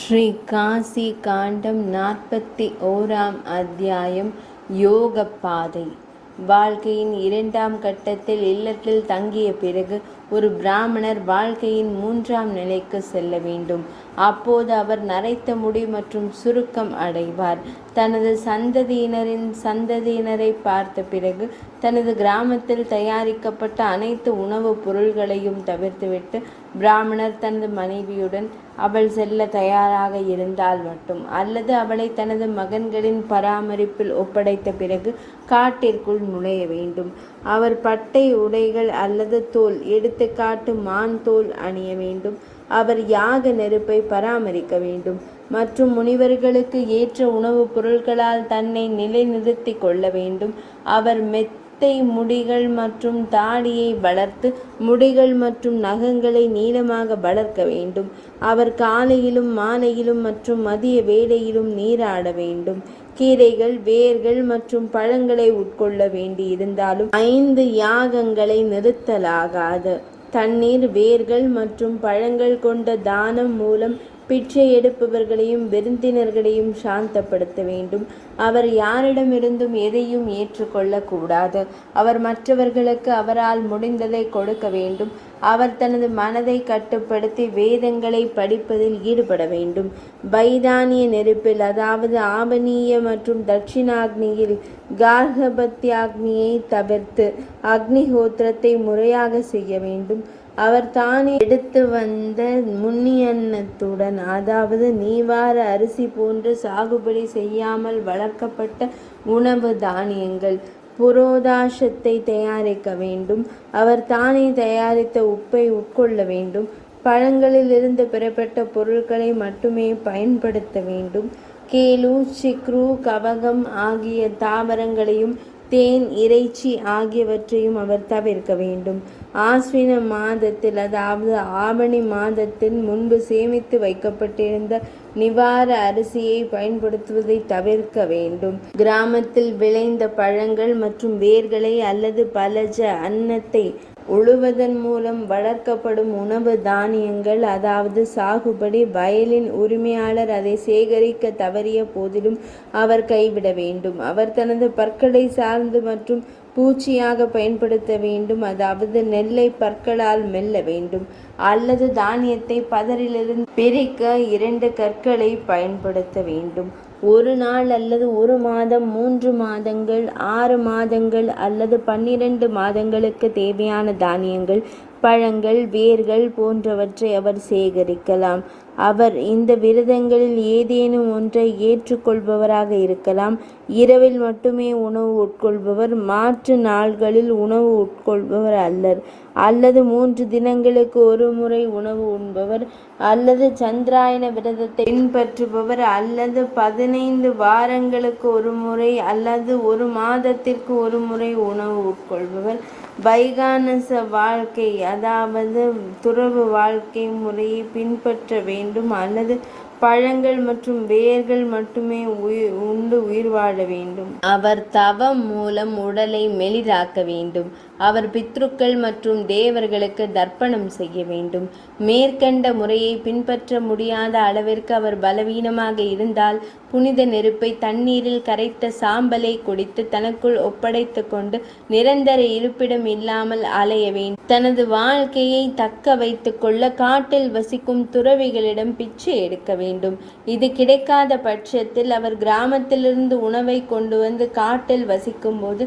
ஸ்ரீ காசி காண்டம் 41ஆம் அத்தியாயம். யோகப்பாதை. வாழ்க்கையின் 2ஆம் கட்டத்தில் இல்லத்தில் தங்கிய பிறகு ஒரு பிராமணர் வாழ்க்கையின் 3ஆம் நிலைக்கு செல்ல வேண்டும். அப்போது அவர் நரைத்த முடி மற்றும் சுருக்கம் அடைவார். தனது சந்ததியினரை பார்த்த பிறகு தனது கிராமத்தில் தயாரிக்கப்பட்ட அனைத்து உணவுப் பொருள்களையும் தவிர்த்துவிட்டு பிராமணர் தனது மனைவியுடன் அவள் செல்ல தயாராக இருந்தால் மட்டும், அல்லது அவளை தனது மகன்களின் பராமரிப்பில் ஒப்படைத்த பிறகு காட்டிற்குள் நுழைய வேண்டும். அவர் பட்டை உடைகள் அல்லது தோல், எடுத்துக்காட்டு மான் தோல் அணிய வேண்டும். அவர் யாக நெருப்பை பராமரிக்க வேண்டும் மற்றும் முனிவர்களுக்கு ஏற்ற உணவுப் பொருட்களால் தன்னை நிலைநிறுத்தி கொள்ள வேண்டும். அவர் மெத்தை முடிகள் மற்றும் தாடியை வளர்த்து முடிகள் மற்றும் நகங்களை நீளமாக வளர்க்க வேண்டும். அவர் காலையிலும் மாலையிலும் மற்றும் மதிய வேளையிலும் நீராட வேண்டும். கீரைகள், வேர்கள் மற்றும் பழங்களை உட்கொள்ள வேண்டி இருந்தாலும் 5 யாகங்களை நிறுத்தலாகாது. தண்ணீர், வேர்கள் மற்றும் பழங்கள் கொண்ட தானம் மூலம் பிச்சை எடுப்பவர்களையும் விருந்தினர்களையும் சாந்தப்படுத்த வேண்டும். அவர் யாரிடமிருந்தும் எதையும் ஏற்றுக்கொள்ளக்கூடாது. அவர் மற்றவர்களுக்கு அவரால் முடிந்ததை கொடுக்க வேண்டும். அவர் தனது மனதை கட்டுப்படுத்தி வேதங்களை படிப்பதில் ஈடுபட வேண்டும். பைதானிய நெருப்பில், அதாவது ஆபனீய மற்றும் தட்சிணாக்னியில் கார்கபத்தியாக்னியை தவிர்த்து அக்னிஹோத்திரத்தை முறையாக செய்ய வேண்டும். அவர் தானே எடுத்து வந்த முன்னியன்னத்துடன், அதாவது நீவார அரிசி போன்று சாகுபடி செய்யாமல் வளர்க்கப்பட்ட உணவு தானியங்கள், புரோதாசத்தை தயாரிக்க வேண்டும். அவர் தானே தயாரித்த உப்பை உட்கொள்ள வேண்டும். பழங்களிலிருந்து பெறப்பட்ட பொருட்களை மட்டுமே பயன்படுத்த வேண்டும். கேலு, சிக்ரு, கவகம் ஆகிய தாவரங்களையும் தேன், இறைச்சி ஆகியவற்றையும் அவர் தவிர்க்க வேண்டும். ஆஸ்வின மாதத்தில், அதாவது ஆவணி மாதத்தில் முன்பு சேமித்து வைக்கப்பட்டிருந்த நிவார அரிசியை பயன்படுத்துவதை தவிர்க்க வேண்டும். கிராமத்தில் விளைந்த பழங்கள் மற்றும் வேர்களை அல்லது பலஜ அன்னத்தை உழுவதன் மூலம் வளர்க்கப்படும் உணவு தானியங்கள், அதாவது சாகுபடி, வயலின் உரிமையாளர் அதை சேகரிக்க தவறிய போதிலும் அவர் கைவிட வேண்டும். அவர் தனது பற்களை சார்ந்து மற்றும் பூச்சியாக பயன்படுத்த வேண்டும், அதாவது நெல்லை பற்களால் மெல்ல வேண்டும் அல்லது தானியத்தை பதரிலிருந்து பிரிக்க 2 கற்களை பயன்படுத்த வேண்டும். 1 நாள் அல்லது 1 மாதம், 3 மாதங்கள், 6 மாதங்கள் அல்லது 12 மாதங்களுக்கு தேவையான தானியங்கள், பழங்கள், வேர்கள் போன்றவற்றை அவர் சேகரிக்கலாம். அவர் இந்த விரதங்களில் ஏதேனும் ஒன்றை ஏற்றுக்கொள்பவராக இருக்கலாம். இரவில் மட்டுமே உணவு உட்கொள்பவர், மாற்று நாள்களில் உணவு உட்கொள்பவர் அல்லர், அல்லது 3 தினங்களுக்கு ஒரு முறை உணவு உண்பவர், அல்லது சந்திராயன விரதத்தை பின்பற்றுபவர், அல்லது 15 வாரங்களுக்கு ஒரு முறை அல்லது 1 மாதத்திற்கு ஒரு முறை உணவு உட்கொள்பவர். வைகானச வாழ்க்கை, அதாவது துறவு வாழ்க்கை முறையை பின்பற்ற வேண்டும், அல்லது பழங்கள் மற்றும் வேர்கள் மட்டுமே உண்டு உயிர் வாழ வேண்டும். அவர் தவம் மூலம் உடலை மெலிதாக்க வேண்டும். அவர் பித்ருக்கள் மற்றும் தேவர்களுக்கு தர்ப்பணம் செய்ய வேண்டும். மேற்கண்ட முறையை பின்பற்ற முடியாத அளவிற்கு அவர் பலவீனமாக இருந்தால் புனித நெருப்பை தண்ணீரில் கரைத்த சாம்பலை குடித்து தனக்குள் ஒப்படைத்து கொண்டு நிரந்தர இருப்பிடம் இல்லாமல் அலைய வேண்டும். தனது வாழ்க்கையை தக்க வைத்து கொள்ள காட்டில் வசிக்கும் துறவிகளிடம் பிச்சை எடுக்க வேண்டும். இது கிடைக்காத பட்சத்தில் அவர் கிராமத்திலிருந்து உணவை கொண்டு வந்து காட்டில் வசிக்கும் போது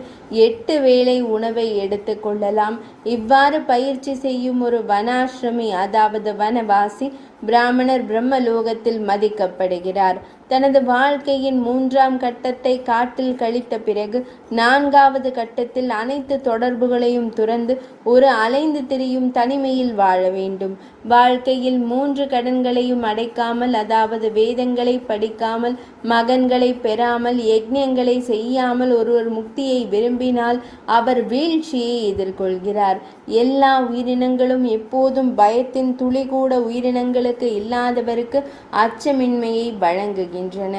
8 வேளை உணவை எடுத்து கொள்ளலாம். இவ்வாறு பயிற்சி செய்யும் ஒரு வனாசிரமி, அதாவது வனவாசி பிராமணர் பிரம்மலோகத்தில் மதிக்கப்படுகிறார். தனது வாழ்க்கையின் 3ஆம் கட்டத்தை காட்டில் கழித்த பிறகு 4வது கட்டத்தில் அனைத்து தொடர்புகளையும் துறந்து ஒரு அலைந்து திரியும் தனிமையில் வாழ வேண்டும். வாழ்க்கையில் 3 கடன்களையும் அடைக்காமல், அதாவது வேதங்களை படிக்காமல், மகன்களை பெறாமல், யஜ்ஞங்களை செய்யாமல் ஒருவர் முக்தியை விரும்பினால் அவர் வீழ்ச்சியை எதிர்கொள்கிறார். எல்லா உயிரினங்களும் எப்போதும் பயத்தின் துளி கூட உயிரினங்களுக்கு இல்லாதவருக்கு அச்சமின்மையை வழங்குகின்றன.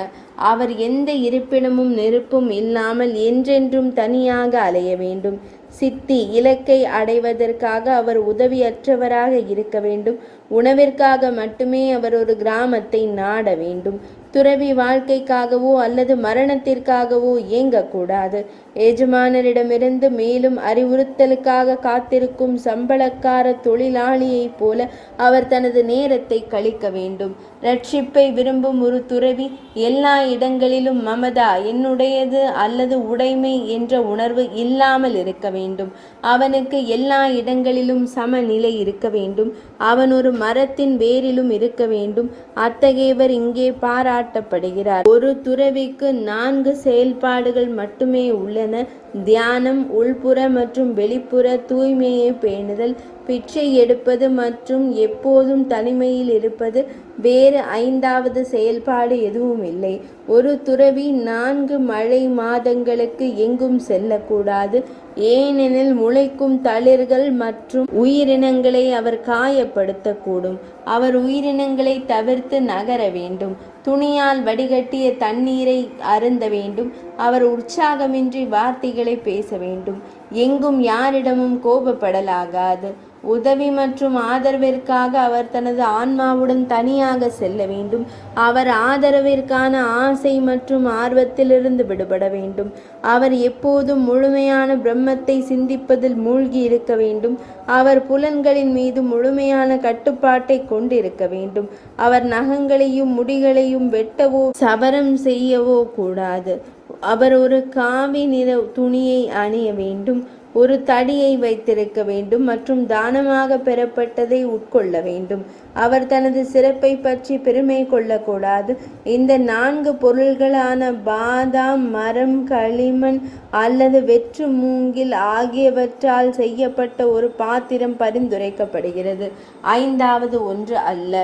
அவர் எந்த இருப்பிடமும் நெருப்பும் இல்லாமல் என்றென்றும் தனியாக அலைய வேண்டும். சித்தி இலக்கை அடைவதற்காக அவர் உதவியற்றவராக இருக்க வேண்டும். உணவிற்காக மட்டுமே அவர் ஒரு கிராமத்தை நாட வேண்டும். துறவி வாழ்க்கைக்காகவோ அல்லது மரணத்திற்காகவோ இயங்கக்கூடாது. எஜமானரிடமிருந்து மேலும் அறிவுறுத்தலுக்காக காத்திருக்கும் சம்பளக்கார தொழிலாளியைப் போல அவர் தனது நேரத்தை கழிக்க வேண்டும். ரட்சிப்பை விரும்பும் ஒரு துறவி எல்லா இடங்களிலும் மமதா, என்னுடையது அல்லது உடைமை என்ற உணர்வு இல்லாமல் இருக்க வேண்டும். அவனுக்கு எல்லா இடங்களிலும் சமநிலை இருக்க வேண்டும். அவன் ஒரு மரத்தின் வேரிலும் இருக்க வேண்டும். அத்தகையவர் இங்கே பாராட்டப்படுகிறார். ஒரு துறவிக்கு 4 செயல்பாடுகள் மட்டுமே உள்ளன: தியானம், உள்புற மற்றும் வெளிப்புற தூய்மையை பேணுதல், பிச்சை எடுப்பது மற்றும் எப்போதும் தனிமையில் இருப்பது. வேறு 5வது செயல்பாடு எதுவும் இல்லை. ஒரு துறவி 4 மழை மாதங்களுக்கு எங்கும் செல்லக்கூடாது, ஏனெனில் முளைக்கும் தளிர்கள் மற்றும் உயிரினங்களை அவர் காயப்படுத்தக்கூடும். அவர் உயிரினங்களை தவிர்த்து நகர வேண்டும். துணியால் வடிகட்டிய தண்ணீரை அருந்த வேண்டும். அவர் உற்சாகமின்றி வார்த்தைகளை பேச வேண்டும். எங்கும் யாரிடமும் கோபப்படலாகாது. உதவி மற்றும் ஆதரவிற்காக அவர் தனது ஆன்மாவுடன் தனியாக செல்ல வேண்டும். அவர் ஆதரவிற்கான ஆசை மற்றும் ஆர்வத்திலிருந்து விடுபட வேண்டும். அவர் எப்போதும் முழுமையான பிரம்மத்தை சிந்திப்பதில் மூழ்கி இருக்க வேண்டும். அவர் புலன்களின் மீது முழுமையான கட்டுப்பாட்டை கொண்டிருக்க வேண்டும். அவர் நகங்களையும் முடிகளையும் வெட்டவோ சவரம் செய்யவோ கூடாது. அவர் ஒரு காவி நிற துணியை அணிய வேண்டும், ஒரு தடியை வைத்திருக்க வேண்டும் மற்றும் தானமாக பெறப்பட்டதை உட்கொள்ள வேண்டும். அவர் தனது சிறப்பை பற்றி பெருமை கொள்ளக்கூடாது. இந்த 4 பொருள்களான பாதாம், மரம், களிமண் அல்லது வெற்று மூங்கில் ஆகியவற்றால் செய்யப்பட்ட ஒரு பாத்திரம் பரிந்துரைக்கப்படுகிறது. 5வது ஒன்று அல்ல.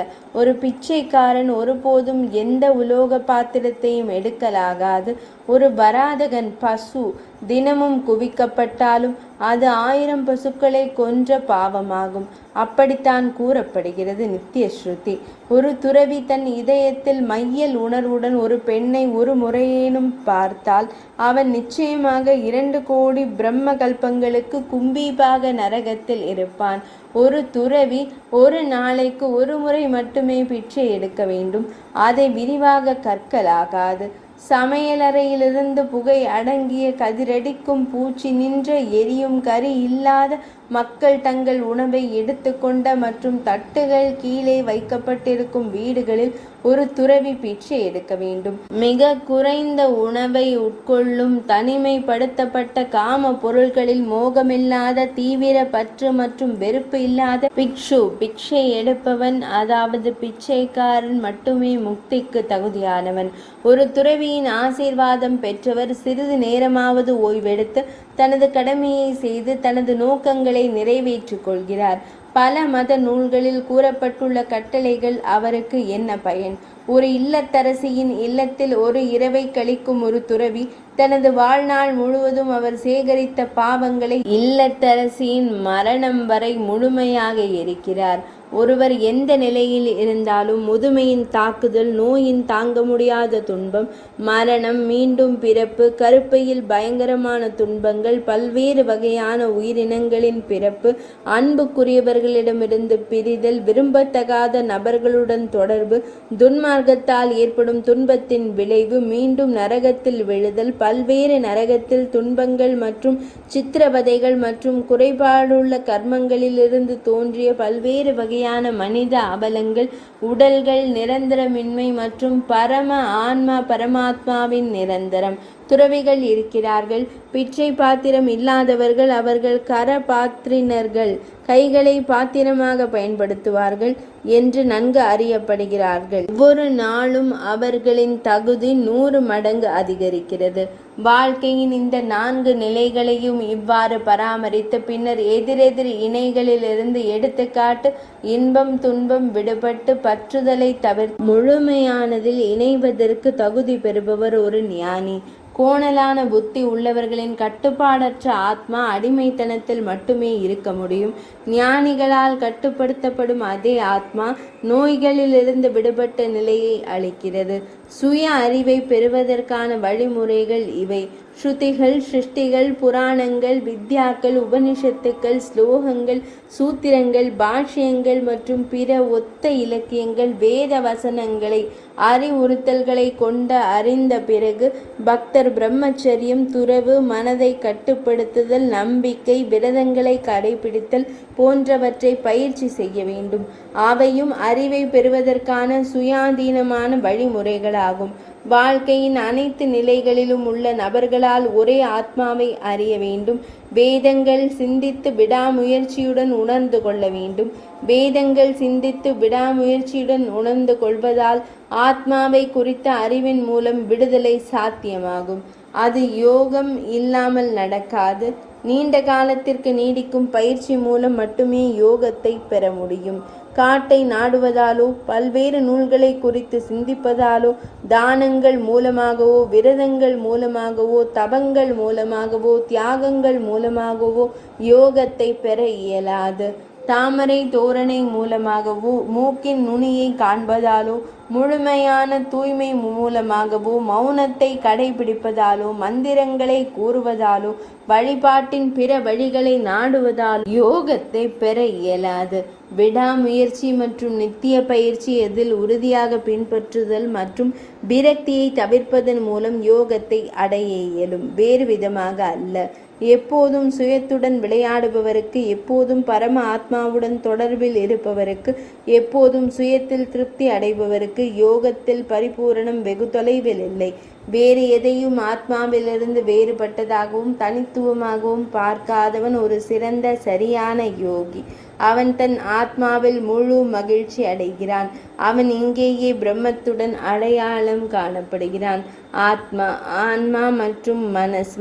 ஒரு பிச்சைக்காரன் ஒருபோதும் எந்த உலோக பாத்திரத்தையும் எடுக்கலாகாது. ஒரு வராதகன் பசு தினமும் குவிக்கப்பட்டாலும் அது 1000 பசுக்களை கொன்ற பாவமாகும். அப்படித்தான் கூறப்படுகிறது நித்திய ஸ்ருதி. ஒரு துறவி தன் இதயத்தில் மையல் உணர்வுடன் ஒரு பெண்ணை ஒரு முறையேனும் பார்த்தால் அவன் நிச்சயமாக 2 கோடி பிரம்ம கல்பங்களுக்கு கும்பீபாக நரகத்தில் இருப்பான். ஒரு துறவி ஒரு நாளைக்கு ஒரு முறை மட்டுமே பிச்சை எடுக்க வேண்டும். அதை விரிவாக கற்கலாகாது. சமையலறையிலிருந்து புகை அடங்கிய கதிரடிக்கும் பூச்சி நின்ற எரியும் கறி இல்லாத மக்கள் தங்கள் உணவை எடுத்துக்கொண்ட மற்றும் தட்டுகள் கீழே வைக்கப்பட்டிருக்கும் வீடுகளில் ஒரு துறவி பிச்சை எடுக்க வேண்டும். மிக குறைந்த உணவை உட்கொள்ளும் தனிமைப்படுத்தப்பட்ட காம பொருள்களில் மோகமில்லாத தீவிர பற்று மற்றும் வெறுப்பு இல்லாத பிக்ஷு, பிச்சை எடுப்பவன் அதாவது பிச்சைக்காரன் மட்டுமே முக்திக்கு தகுதியானவன். ஒரு துறவியின் ஆசீர்வாதம் பெற்றவர் சிறிது நேரமாவது ஓய்வெடுத்து தனது கடமையை செய்து தனது நோக்கங்களை நிறைவேற்றிக் கொள்கிறார். பல மத நூல்களில் கூறப்பட்டுள்ள கட்டளைகள் அவருக்கு என்ன பயன்? ஒரு இல்லத்தரசியின் இல்லத்தில் ஒரு இரவை கழிக்கும் ஒரு துறவி தனது வாழ்நாள் முழுவதும் அவர் சேகரித்த பாவங்களை இல்லத்தரசியின் மரணம் வரை முழுமையாக எரிக்கிறார். ஒருவர் எந்த நிலையில் இருந்தாலும் முதுமையின் தாக்குதல், நோயின் தாங்க முடியாத துன்பம், மரணம், மீண்டும் பிறப்பு, கருப்பையில் பயங்கரமான துன்பங்கள், பல்வேறு வகையான உயிரினங்களின் பிறப்பு, அன்புக்குரியவர்களிடமிருந்து பிரிதல், விரும்பத்தகாத நபர்களுடன் தொடர்பு, துன்மார்க்கத்தால் ஏற்படும் துன்பத்தின் விளைவு, மீண்டும் நரகத்தில் விழுதல், பல்வேறு நரகத்தில் துன்பங்கள் மற்றும் சித்திரவதைகள் மற்றும் குறைபாடுள்ள கர்மங்களிலிருந்து தோன்றிய பல்வேறு வகையான மனித அவலங்கள், உடல்கள் நிரந்தரமின்மை மற்றும் பரம ஆன்மா பரமாத்மாவின் நிரந்தரம். துறவிகள் இருக்கிறார்கள். பிச்சை பாத்திரம் இல்லாதவர்கள். அவர்கள் கர பாத்திரினர்கள், கைகளை பாத்திரமாக பயன்படுத்துவார்கள் என்று நன்கு அறியப்படுகிறார்கள். ஒவ்வொரு நாளும் அவர்களின் தகுதி 100 மடங்கு அதிகரிக்கிறது. வாழ்க்கையின் இந்த 4 நிலைகளையும் இவ்வாறு பராமரித்து பின்னர் எதிரெதிர் இணைகளிலிருந்து எடுத்துக்காட்டு இன்பம் துன்பம் விடுபட்டு பற்றுதலை தவிர்த்து முழுமையானதில் இணைவதற்கு தகுதி பெறுபவர் ஒரு ஞானி. கோணலான புத்தி உள்ளவர்களின் கட்டுப்பாடற்ற ஆத்மா அடிமைத்தனத்தில் மட்டுமே இருக்க முடியும். ஞானிகளால் கட்டுப்படுத்தப்படும் அதே ஆத்மா நோய்களிலிருந்து விடுபட்ட நிலையை அளிக்கிறது. சுய அறிவை பெறுவதற்கான வழிமுறைகள் இவை: ஸ்ருதிகள், சிருஷ்டிகள், புராணங்கள், வித்யாக்கள், உபனிஷத்துக்கள், ஸ்லோகங்கள், சூத்திரங்கள், பாஷ்யங்கள் மற்றும் பிற ஒத்த இலக்கியங்கள், வேத வசனங்களை அறிவுறுத்தல்களை கொண்ட அறிந்த பிறகு பக்தர் பிரம்மச்சரியம், துறவு, மனதை கட்டுப்படுத்துதல், நம்பிக்கை, விரதங்களை கடைபிடித்தல் போன்றவற்றை பயிற்சி செய்ய வேண்டும். அவையும் அறிவை பெறுவதற்கான சுயாதீனமான வழிமுறைகளாகும். வாழ்க்கையின் அனைத்து நிலைகளிலும் உள்ள நபர்களால் ஒரே ஆத்மாவை அறிய வேண்டும். வேதங்கள் சிந்தித்து விடாமுயற்சியுடன் உணர்ந்து கொள்ள வேண்டும். வேதங்கள் சிந்தித்து விடாமுயற்சியுடன் உணர்ந்து கொள்வதால் ஆத்மாவை குறித்த அறிவின் மூலம் விடுதலை சாத்தியமாகும். அது யோகம் இல்லாமல் நடக்காது. நீண்ட காலத்திற்கு நீடிக்கும் பயிற்சி மூலம் மட்டுமே யோகத்தை பெற முடியும். காட்டை நாடுவதாலோ, பல்வேறு நூல்களை குறித்து சிந்திப்பதாலோ, தானங்கள் மூலமாகவோ, விரதங்கள் மூலமாகவோ, தபங்கள் மூலமாகவோ, தியாகங்கள் மூலமாகவோ யோகத்தை பெற இயலாது. தாமரை தோரணை மூலமாகவோ, மூக்கின் நுனியை காண்பதாலோ, முழுமையான தூய்மை மூலமாகவோ, மௌனத்தை கடைபிடிப்பதாலோ, மந்திரங்களை கூறுவதாலோ, வழிபாட்டின் பிற வழிகளை நாடுவதாலோ யோகத்தை பெற இயலாது. விடாமுயற்சி மற்றும் நித்திய பயிற்சி எதில் உறுதியாக பின்பற்றுதல் மற்றும் விரக்தியை தவிர்ப்பதன் மூலம் யோகத்தை அடைய இயலும், வேறு விதமாக அல்ல. எப்போதும் சுயத்துடன் விளையாடுபவருக்கு, எப்போதும் பரம ஆத்மாவுடன் தொடர்பில் இருப்பவருக்கு, எப்போதும் சுயத்தில் திருப்தி அடைபவருக்கு யோகத்தில் பரிபூரணம் வெகு தொலைவில் இல்லை. வேறு எதையும் ஆத்மாவிலிருந்து வேறுபட்டதாகவும் தனித்துவமாகவும் பார்க்காதவன் ஒரு சிறந்த சரியான யோகி. அவன் தன் ஆத்மாவில் முழு மகிழ்ச்சி அடைகிறான். அவன் இங்கேயே பிரம்மத்துடன் அடையாளம் காணப்படுகிறான். ஆத்மா, ஆன்மா மற்றும்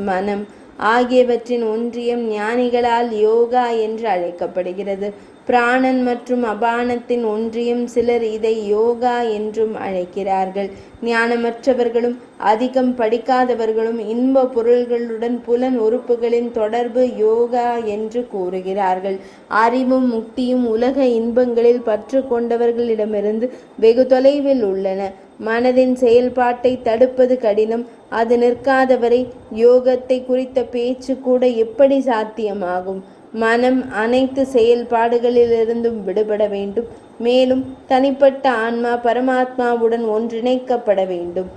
மனம் ஆகியவற்றின் ஒன்றியம் ஞானிகளால் யோகா என்று அழைக்கப்படுகிறது. பிராணன் மற்றும் அபானத்தின் ஒன்றியம் சிலர் இதை யோகா என்றும் அழைக்கிறார்கள். ஞானமற்றவர்களும் அதிகம் படிக்காதவர்களும் இன்ப பொருள்களுடன் புலன் உறுப்புகளின் தொடர்பு யோகா என்று கூறுகிறார்கள். அறிவும் முக்தியும் உலக இன்பங்களில் பற்று கொண்டவர்களிடமிருந்து வெகு தொலைவில் உள்ளன. மனதின் செயல்பாட்டை தடுப்பது கடினம். அது நிற்காதவரை யோகத்தை குறித்த பேச்சு கூட எப்படி சாத்தியமாகும்? மனம் அனைத்து செயல்பாடுகளிலிருந்தும் விடுபட வேண்டும். மேலும் தனிப்பட்ட ஆன்மா பரமாத்மாவுடன் ஒன்றிணைக்கப்பட வேண்டும்.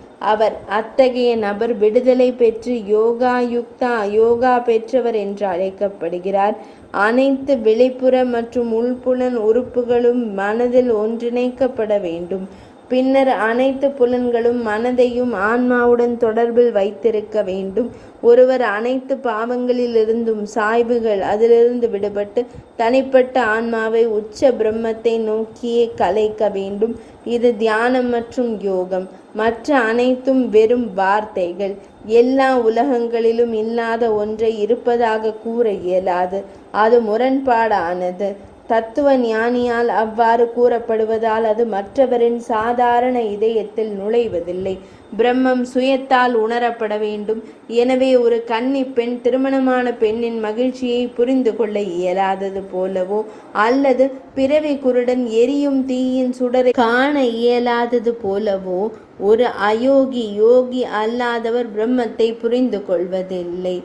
அத்தகைய நபர் விடுதலை பெற்று யோகா யுக்தா, யோகா பெற்றவர் என்று அழைக்கப்படுகிறார். அனைத்து வெளிப்புற மற்றும் உள்புலன் உறுப்புகளும் மனதில் ஒன்றிணைக்கப்பட வேண்டும். பின்னர் அனைத்து புலன்களும் மனதையும் ஆன்மாவுடன் தொடர்பில் வைத்திருக்க வேண்டும். ஒருவர் அனைத்து பாவங்களிலிருந்தும், சாய்வுகள் அதிலிருந்து விடுபட்டு தனிப்பட்ட ஆன்மாவை உச்ச பிரம்மத்தை நோக்கியே கலைக்க வேண்டும். இது தியானம் மற்றும் யோகம். மற்ற அனைத்தும் வெறும் வார்த்தைகள். எல்லா உலகங்களிலும் இல்லாத ஒன்றை இருப்பதாக கூற இயலாது. அது முரண்பாடானது. தத்துவ ஞானியால் அவ்வாறு கூறப்படுவதால் அது மற்றவரின் சாதாரண இதயத்தில் நுழைவதில்லை. பிரம்மம் சுயத்தால் உணரப்பட வேண்டும். எனவே ஒரு கன்னி பெண் திருமணமான பெண்ணின் மகிழ்ச்சியை புரிந்து கொள்ள இயலாதது போலவோ, அல்லது பிறவி குருடன் எரியும் தீயின் சுடரை காண இயலாதது போலவோ, ஒரு அயோகி, யோகி அல்லாதவர் பிரம்மத்தை புரிந்து கொள்வதில்லை.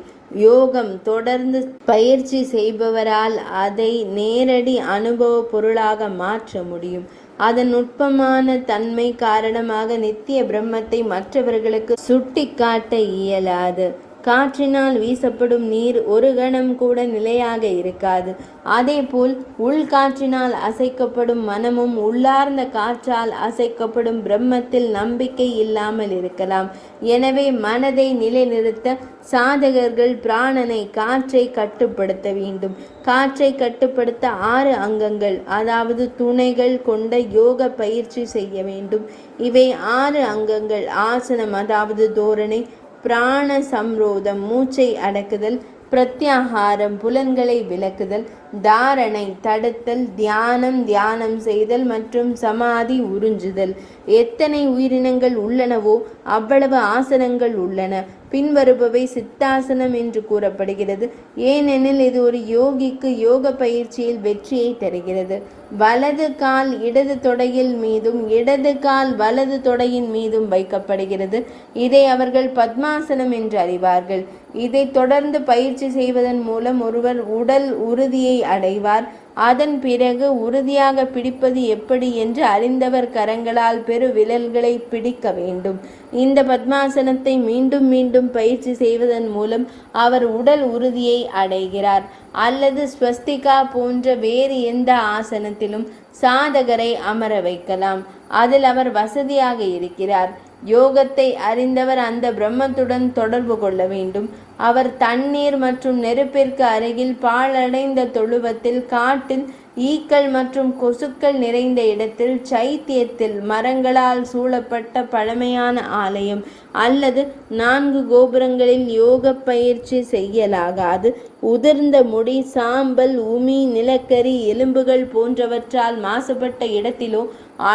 யோகம் தொடர்ந்து பயிற்சி செய்பவரால் அதை நேரடி அனுபவ பொருளாக மாற்ற முடியும். அதன் நுட்பமான தன்மை காரணமாக நித்திய பிரம்மத்தை மற்றவர்களுக்கு சுட்டிக்காட்ட இயலாது. காற்றினால் வீசப்படும் நீர் ஒரு கணம் கூட நிலையாக இருக்காது. அதேபோல் உள்காற்றினால் அசைக்கப்படும் மனமும் உள்ளார்ந்த காற்றால் அசைக்கப்படும் பிரம்மத்தில் நம்பிக்கை இல்லாமல் இருக்கலாம். எனவே மனதை நிலைநிறுத்த சாதகர்கள் பிராணனை, காற்றை கட்டுப்படுத்த வேண்டும். காற்றை கட்டுப்படுத்த 6 அங்கங்கள், அதாவது துணைகள் கொண்ட யோக பயிற்சி செய்ய வேண்டும். இவை 6 அங்கங்கள்: ஆசனம், அதாவது தோரணை; பிராண சம்ரோதம், மூச்சை அடக்குதல்; பிரத்யாகாரம், புலன்களை விலக்குதல்; தாரணை தடுத்தல், தியானம் தியானம் செய்தல் மற்றும் சமாதி உறிஞ்சுதல். எத்தனை உயிரினங்கள் உள்ளனவோ அவ்வளவு ஆசனங்கள் உள்ளன. பின்வருபவை சித்தாசனம் என்று கூறப்படுகிறது. ஏனெனில் இது ஒரு யோகிக்கு யோக பயிற்சியில் வெற்றியை தருகிறது. வலது கால் இடது தொடையில் மீதும் இடது கால் வலது தொடையின் மீதும் வைக்கப்படுகிறது. இதை அவர்கள் பத்மாசனம் என்று அறிவார்கள். இதை தொடர்ந்து பயிற்சி செய்வதன் மூலம் ஒருவர் உடல் உறுதியை அடைவார். அதன் பிறகு உறுதியாக பிடிப்பது எப்படி என்று அறிந்தவர் கரங்களால் பெரு விரல்களை பிடிக்க வேண்டும். இந்த பத்மாசனத்தை மீண்டும் மீண்டும் பயிற்சி செய்வதன் மூலம் அவர் உடல் உறுதியை அடைகிறார். அல்லது ஸ்வஸ்திகா போன்ற வேறு எந்த ஆசனத்திலும் சாதகரை அமர வைக்கலாம். அதில் அவர் வசதியாக இருக்கிறார். யோகத்தை அறிந்தவர் அந்த பிரம்மத்துடன் தொடர்பு கொள்ள வேண்டும். அவர் தண்ணீர் மற்றும் நெருப்பிற்கு அருகில் பாழடைந்த தொழுவத்தில், காட்டில், ஈக்கள் மற்றும் கொசுக்கள் நிறைந்த இடத்தில், சைத்தியத்தில், மரங்களால் சூழப்பட்ட பழமையான ஆலயம் அல்லது 4 கோபுரங்களில் யோக பயிற்சி செய்யலாகாது. உதிர்ந்த முடி, சாம்பல், உமி, நிலக்கரி, எலும்புகள் போன்றவற்றால் மாசுபட்ட இடத்திலோ,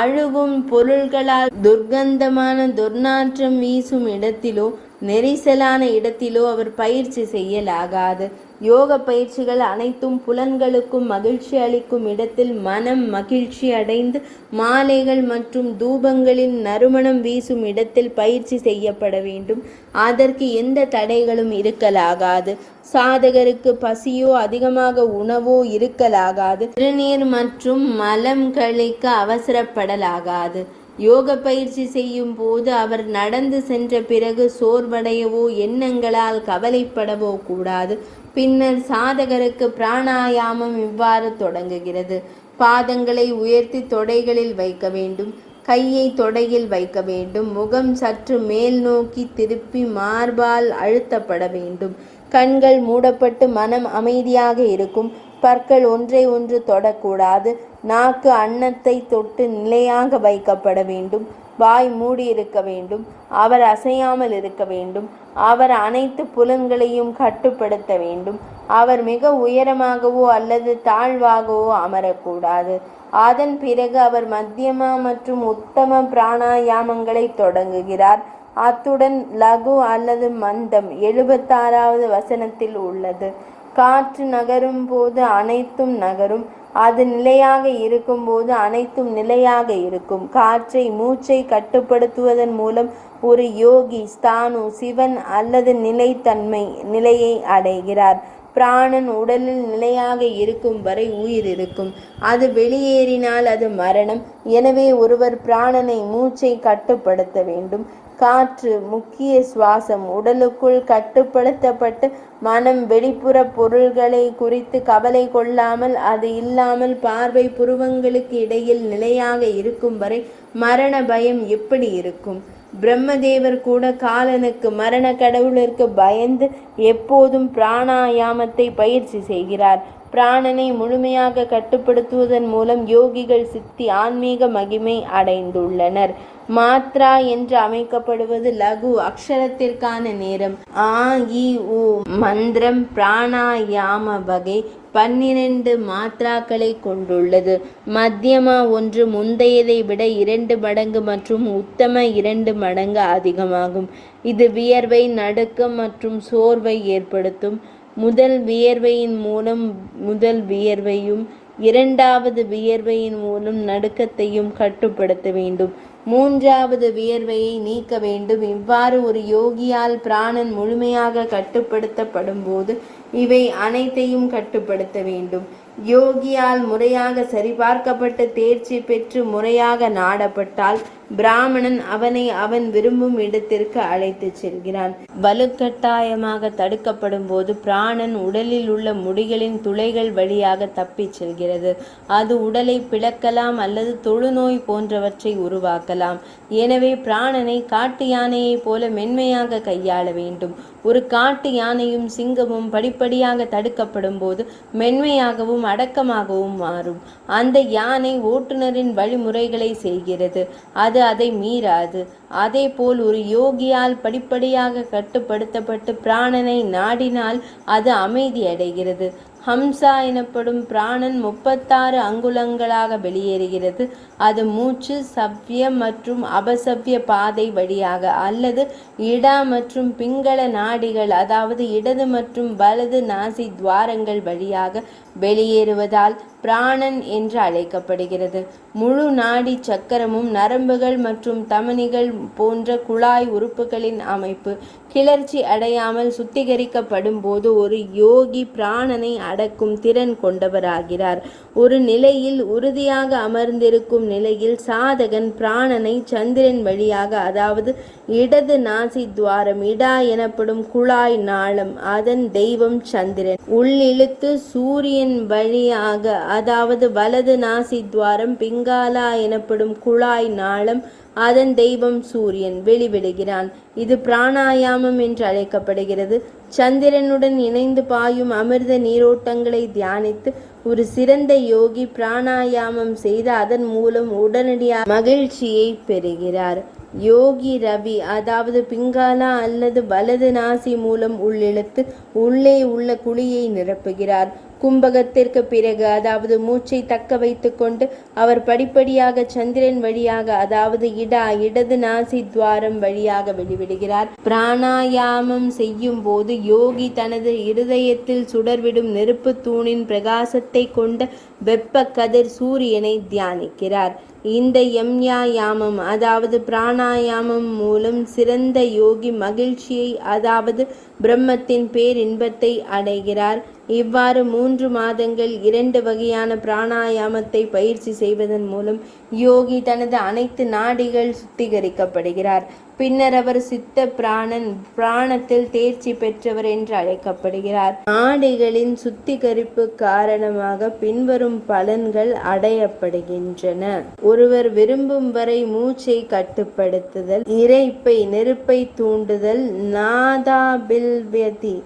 அழுகும் பொருள்களால் துர்க்கந்தமான துர்நாற்றம் வீசும் இடத்திலோ, நெரிசலான இடத்திலோ அவர் பயிற்சி செய்யலாகாது. யோக பயிற்சிகள் அனைத்தும் புலன்களுக்கும் மகிழ்ச்சி அளிக்கும் இடத்தில் மனம் மகிழ்ச்சி அடைந்து மாலைகள் மற்றும் தூபங்களின் நறுமணம் வீசும் இடத்தில் பயிற்சி செய்யப்பட வேண்டும். அதற்கு எந்த தடைகளும் இருக்கலாகாது. சாதகருக்கு பசியோ அதிகமாக உணவோ இருக்கலாகாது. திருநீர் மற்றும் மலம் கழிக்க அவசரப்படலாகாது. யோக பயிற்சி செய்யும் போது அவர் நடந்து சென்ற பிறகு சோர்வடையவோ எண்ணங்களால் கவலைப்படவோ கூடாது. பின்னர் சாதகருக்கு பிராணாயாமம் இவ்வாறு தொடங்குகிறது. பாதங்களை உயர்த்தி தொடைகளில் வைக்க வேண்டும். கையை தொடையில் வைக்க வேண்டும். முகம் சற்று மேல் நோக்கி திருப்பி மார்பால் அழுத்தப்பட வேண்டும். கண்கள் மூடப்பட்டு மனம் அமைதியாக இருக்கும். பற்கள் ஒன்றை ஒன்று தொடக்கூடாது. நாக்கு அன்னத்தை தொட்டு நிலையாக வைக்கப்பட வேண்டும். வாய் மூடியிருக்க வேண்டும். அவர் அசையாமல் இருக்க வேண்டும். அவர் அனைத்து புலன்களையும் கட்டுப்படுத்த வேண்டும். அவர் மிக உயரமாகவோ அல்லது தாழ்வாகவோ அமரக்கூடாது. அதன் பிறகு அவர் மத்தியமா மற்றும் உத்தம பிராணாயாமங்களை தொடங்குகிறார். அத்துடன் லகு அல்லது மந்தம் 76வது வசனத்தில் உள்ளது. காற்று நகரும் போது அனைத்தும் நகரும். அது நிலையாக இருக்கும் போது அனைத்தும் நிலையாக இருக்கும். காற்றை, மூச்சை கட்டுப்படுத்துவதன் மூலம் ஒரு யோகி ஸ்தானு, சிவன் அல்லது நிலைத்தன்மை நிலையை அடைகிறார். பிராணன் உடலில் நிலையாக இருக்கும் வரை உயிர் இருக்கும். அது வெளியேறினால் அது மரணம். எனவே ஒருவர் பிராணனை, மூச்சை கட்டுப்படுத்த வேண்டும். காற்று, முக்கிய சுவாசம் உடலுக்குள் கட்டுப்படுத்தப்பட்டு மனம் வெளிப்புற பொருள்களை குறித்து கவலை கொள்ளாமல், அது இல்லாமல் பார்வை புருவங்களுக்கு இடையில் நிலையாக இருக்கும் வரை மரண பயம் எப்படி இருக்கும்? பிரம்மதேவர் கூட காலனுக்கு, மரண கடவுளிற்கு பயந்து எப்போதும் பிராணாயாமத்தை பயிற்சி செய்கிறார். பிராணனை முழுமையாக கட்டுப்படுத்துவதன் மூலம் யோகிகள் சித்தி, ஆன்மீக மகிமை அடைந்துள்ளனர். மாத்ரா என்று அமைக்கப்படுவது லகு அக்ஷரத்திற்கான நேரம். ஆ இ உ மந்திரம் பிராணாயாம வகை 12 மாத்ராக்களை கொண்டுள்ளது. மத்தியமா ஒன்று முந்தையதை விட 2 மடங்கு மற்றும் உத்தம 2 மடங்கு அதிகமாகும். இது வியர்வை, நடுக்கம் மற்றும் சோர்வை ஏற்படுத்தும். முதல் வியர்வையின் மூலம் முதல் வியர்வையும், இரண்டாவது வியர்வையின் மூலம் நடுக்கத்தையும் கட்டுப்படுத்த வேண்டும். மூன்றாவது வியர்வையை நீக்க வேண்டும். இவ்வாறு ஒரு யோகியால் பிராணன் முழுமையாக கட்டுப்படுத்தப்படும் போது இவை அனைத்தையும் கட்டுப்படுத்த வேண்டும். யோகியால் முறையாக சரிபார்க்கப்பட்டு தேர்ச்சி பெற்று முறையாக நாடப்பட்டால் பிராமணன் அவனை அவன் விரும்பும் இடத்திற்கு அழைத்து செல்கிறான். வலுக்கட்டாயமாக தடுக்கப்படும் போது பிராணன் உடலில் உள்ள முடிகளின் துளைகள் வழியாக தப்பிச் செல்கிறது. அது உடலை பிளக்கலாம் அல்லது தொழுநோய் போன்றவற்றை உருவாக்கலாம். எனவே பிராணனை காட்டு யானையைப் போல மென்மையாக கையாள வேண்டும். ஒரு காட்டு யானையும் சிங்கமும் படிப்படியாக தடுக்கப்படும் போது மென்மையாகவும் அடக்கமாகவும் மாறும். அந்த யானை ஓட்டுநரின் வழிமுறைகளை செய்கிறது. அது அதை மீறாது. அதே போல் ஒரு யோகியால் படிப்படியாக கட்டுப்படுத்தப்பட்டு பிராணனை நாடினால் அது அமைதி அடைகிறது. ஹம்சா எனப்படும் பிராணன் 36 அங்குலங்களாக வெளியேறுகிறது. அது மூச்சு, சவ்ய மற்றும் அபசவ்ய பாதை வழியாக அல்லது இடா மற்றும் பிங்கள நாடிகள், அதாவது இடது மற்றும் வலது நாசி துவாரங்கள் வழியாக வெளியேறுவதால் பிராணன் என்று அழைக்கப்படுகிறது. முழு நாடி சக்கரமும் நரம்புகள் மற்றும் தமனிகள் போன்ற குழாய் உறுப்புகளின் அமைப்பு கிளர்ச்சி அடையாமல் சுத்திகரிக்கப்படும் போது ஒரு யோகி பிராணனை அடக்கும் திறன் கொண்டவராகிறார். ஒரு நிலையில் உறுதியாக அமர்ந்திருக்கும் நிலையில் சாதகன் பிராணனை சந்திரன் வழியாக, அதாவது இடது நாசி துவாரம் இடா எனப்படும் குழாய் நாளம், அதன் தெய்வம் சந்திரன், உள்ளிழுத்து சூரியன் வழியாக, அதாவது வலது நாசி துவாரம் பிங்காலா எனப்படும் குழாய் நாளம், அதன் தெய்வம் சூரியன், வெளிவிடுகிறான். இது பிராணாயாமம் என்று அழைக்கப்படுகிறது. சந்திரனுடன் இணைந்து பாயும் அமிர்த நீரோட்டங்களை தியானித்து ஒரு சிறந்த யோகி பிராணாயாமம் செய்து அதன் மூலம் உடனடியாக மகிழ்ச்சியை பெறுகிறார். யோகி ரவி, அதாவது பிங்காலா அல்லது வலது நாசி மூலம் உள்ளிழுத்து உள்ளே உள்ள குழியை நிரப்புகிறார். கும்பகத்திற்கு பிறகு, அதாவது மூச்சை தக்க வைத்து கொண்டு அவர் படிப்படியாக சந்திரன் வழியாக, அதாவது இடது நாசி துவாரம் வழியாக வெளிவிடுகிறார். பிராணாயாமம் செய்யும் போது யோகி தனது இருதயத்தில் சுடர்விடும் நெருப்பு தூணின் பிரகாசத்தை கொண்ட வெப்ப கதிர் சூரியனை தியானிக்கிறார். இந்த யம்யாயாமம், அதாவது பிராணாயாமம் மூலம் சிறந்த யோகி மகிழ்ச்சியை, அதாவது பிரம்மத்தின் பேரின்பத்தை அடைகிறார். இவ்வாறு 3 மாதங்கள் 2 வகையான பிராணாயாமத்தை பயிற்சி செய்வதன் மூலம் யோகி தனது அனைத்து நாடிகள் சுத்திகரிக்கப்படுகிறார். பின்னர் அவர் சித்த பிராணத்தில் தேர்ச்சி பெற்றவர் என்று அழைக்கப்படுகிறார். நாடிகளின் சுத்திகரிப்பு காரணமாக பின்வரும் பலன்கள் அடையப்படுகின்றன. ஒருவர் விரும்பும் வரை மூச்சை கட்டுப்படுத்துதல், இரைப்பை நெருப்பை தூண்டுதல், நாதாபில்வதி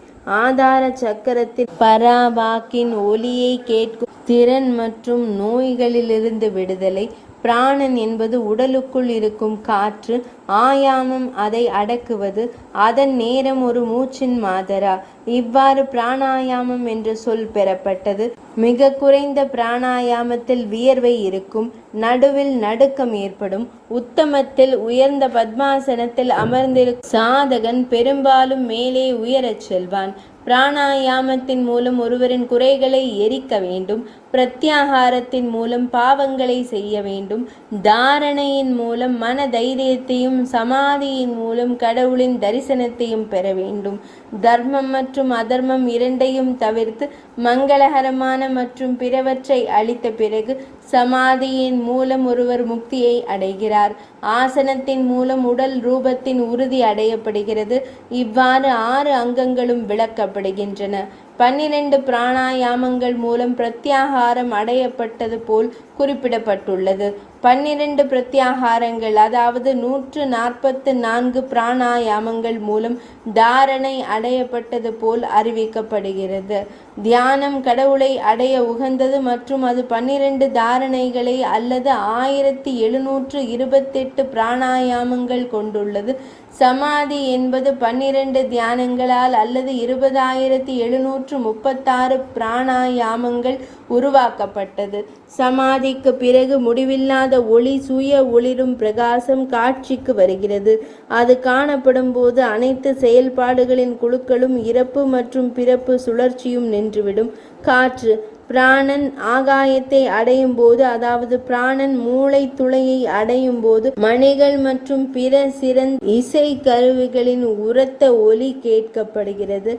ஆதார சக்கரத்தில் பராவாக்கின் ஒலியை கேட்கும் திறன் மற்றும் நோய்களிலிருந்து விடுதலை. பிராணன் என்பது உடலுக்குள் இருக்கும் காற்று. ஆயாமம் அதை அடக்குவது. அதன் நேரம் ஒரு மூச்சின் மாதரா. இவ்வாறு பிராணாயாமம் என்ற சொல் பெறப்பட்டது. மிக குறைந்த பிராணாயாமத்தில் வியர்வை இருக்கும், நடுவில் நடுக்கம் ஏற்படும். உத்தமத்தில் உயர்ந்த பத்மாசனத்தில் அமர்ந்திருக்கும் சாதகன் பெரும்பாலும் மேலே உயரச் செல்வான். பிராணாயாமத்தின் மூலம் ஒருவரின் குறைகளை எரிக்க வேண்டும். பிரத்யாகாரத்தின் மூலம் பாவங்களை செய்ய வேண்டும். தாரணையின் மூலம் மன தைரியத்தையும் சமாதியின் மூலம் கடவுளின் தரிசனத்தையும் பெற வேண்டும். தர்மம் மற்றும் அதர்மம் இரண்டையும் தவிர்த்து மங்களகரமான மற்றும் பிறவற்றை அளித்த பிறகு சமாதியின் மூலம் ஒருவர் முக்தியை அடைகிறார். ஆசனத்தின் மூலம் உடல் ரூபத்தின் உறுதி அடையப்படுகிறது. இவ்வாறு 6 அங்கங்களும் விளக்கப்படுகின்றன. 12 பிராணாயாமங்கள் மூலம் பிரத்யாகாரம் அடையப்பட்டது போல் குறிப்பிடப்பட்டுள்ளது. 12 பிரத்யாகாரங்கள், அதாவது 144 பிராணாயாமங்கள் மூலம் தாரணை அடையப்பட்டது போல் அறிவிக்கப்படுகிறது. தியானம் கடவுளை அடைய உகந்தது மற்றும் அது 12 தாரணைகளை அல்லது 1728 பிராணாயாமங்கள் கொண்டுள்ளது. சமாதி என்பது 12 தியானங்களால் அல்லது 20,736 பிராணாயாமங்கள் உருவாக்கப்பட்டது. சமாதிக்கு பிறகு முடிவில்லாத ஒளி, சுய ஒளிரும் பிரகாசம் காட்சிக்கு வருகிறது. அது காணப்படும் போது அனைத்து செயல்பாடுகளின் குழுக்களும் இறப்பு மற்றும் பிறப்பு சுழற்சியும் நின்றுவிடும். காற்று பிராணன் ஆகாயத்தை அடையும் போது, அதாவது பிராணன் மூளை துளையை அடையும் போது மணிகள் மற்றும் பிற சிறந்த இசை கருவிகளின் உரத்த ஒலி கேட்கப்படுகிறது.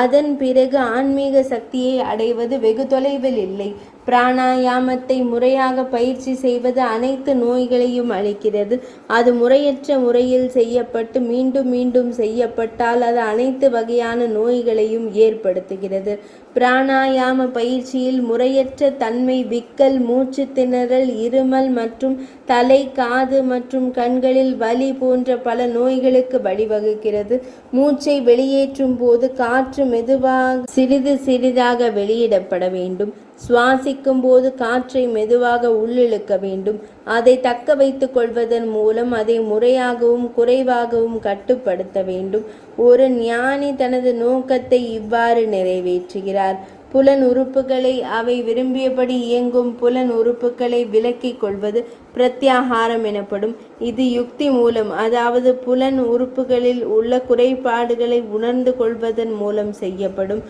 அதன் பிறகு ஆன்மீக சக்தியை அடைவது வெகு தொலைவில் இல்லை. பிராணாயாமத்தை முறையாக பயிற்சி செய்வது அனைத்து நோய்களையும் அளிக்கிறது. அது முறையற்ற முறையில் செய்யப்பட்டு மீண்டும் மீண்டும் செய்யப்பட்டால் அது அனைத்து வகையான நோய்களையும் ஏற்படுத்துகிறது. பிராணாயாம பயிற்சியில் முறையற்ற தன்மை விக்கல், மூச்சு திணறல், இருமல் மற்றும் தலை, காது மற்றும் கண்களில் வலி போன்ற பல நோய்களுக்கு வழிவகுக்கிறது. மூச்சை வெளியேற்றும் போது காற்று மெதுவாக சிறிது சிறிதாக வெளியிடப்பட வேண்டும். சுவாசிக்கும் போது காற்றை மெதுவாக உள்ளிழுக்க வேண்டும். அதை தக்க வைத்துக் கொள்வதன் மூலம் அதை முறையாகவும் குறைவாகவும் கட்டுப்படுத்த வேண்டும். ஒரு ஞானி தனது நோக்கத்தை இவ்வாறு நிறைவேற்றுகிறார். புலன் உறுப்புகளை அவை விரும்பியபடி இயங்கும் புலன் உறுப்புகளை விலக்கிக் கொள்வது பிரத்யாகாரம் எனப்படும். இது யுக்தி மூலம், அதாவது புலன் உறுப்புகளில் உள்ள குறைபாடுகளை உணர்ந்து கொள்வதன் மூலம் செய்யப்படும்.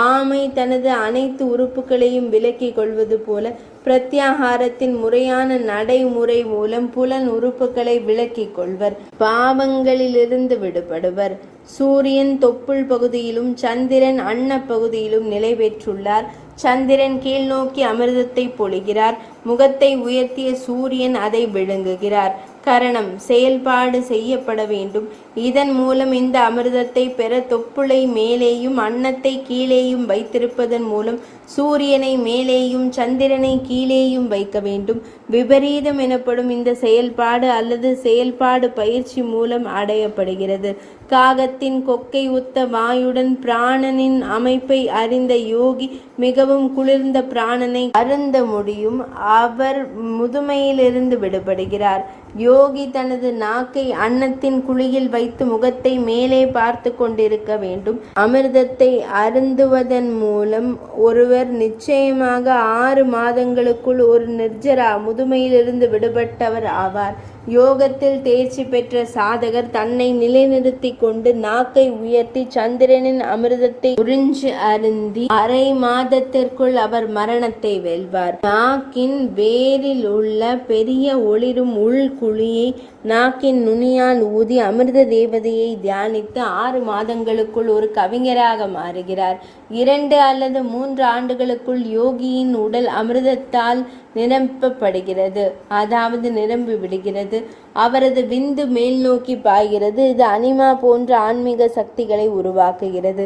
ஆமை தனது அனைத்து உறுப்புகளையும் விலக்கிக் கொள்வது போல பிரத்யாகாரத்தின் முறையான நடைமுறை மூலம் புலன் உறுப்புகளை விலக்கிக் கொள்வர். பாவங்களிலிருந்து விடுபடுவர். சூரியன் தொப்புள் பகுதியிலும் சந்திரன் அன்ன பகுதியிலும் நிலை பெற்றுள்ளார். சந்திரன் கீழ் நோக்கி அமிர்தத்தை பொழிகிறார். முகத்தை உயர்த்திய சூரியன் அதை விழுங்குகிறார். கரணம் செயல்பாடு செய்யப்பட வேண்டும். இதன் மூலம் இந்த அமிர்தத்தை பெற தொப்புளை மேலேயும் அன்னத்தை கீழேயும் வைத்திருப்பதன் மூலம் சூரியனை மேலேயும் சந்திரனை கீழேயும் வைக்க வேண்டும். விபரீதம் எனப்படும் இந்த செயல்பாடு அல்லது செயல்பாடு பயிற்சி மூலம் அடையப்படுகிறது. காகத்தின் கொக்கை ஒத்த வாயுடன் பிராணனின் அமைப்பை அறிந்த யோகி மிகவும் குளிர்ந்த பிராணனை அருந்த முடியும். அவர் முதுமையிலிருந்து விடுபடுகிறார். யோகி தனது நாக்கை அன்னத்தின் குழியில் வைத்து முகத்தை மேலே பார்த்து கொண்டிருக்க வேண்டும். அமிர்தத்தை அருந்துவதன் மூலம் ஒருவர் நிச்சயமாக 6 மாதங்களுக்குள் ஒரு நிர்ஜரா முதுமையிலிருந்து விடுபட்டவர் ஆவார். யோகத்தில் தேர்ச்சி பெற்ற சாதகர் தன்னை நிலைநிறுத்தி கொண்டு நாக்கை உயர்த்தி சந்திரனின் அமிர்தத்தை உறிஞ்சு அருந்தி 1/2 மாதத்திற்குள் அவர் மரணத்தை வெல்வார். நாக்கின் வேரில் உள்ள பெரிய ஒளிரும் உள்குழியை நாக்கின் நுனியால் ஊதி அமிர்த தேவதையை தியானித்து 6 மாதங்களுக்குள் ஒரு கவிஞராக மாறுகிறார். 2 அல்லது 3 ஆண்டுகளுக்குள் யோகியின் உடல் அமிர்தத்தால் நிரப்பப்படுகிறது, அதாவது நிரம்பி விடுகிறது. அவரது விந்து மேல் நோக்கி பாய்கிறது. இது அனிமா போன்ற ஆன்மீக சக்திகளை உருவாக்குகிறது.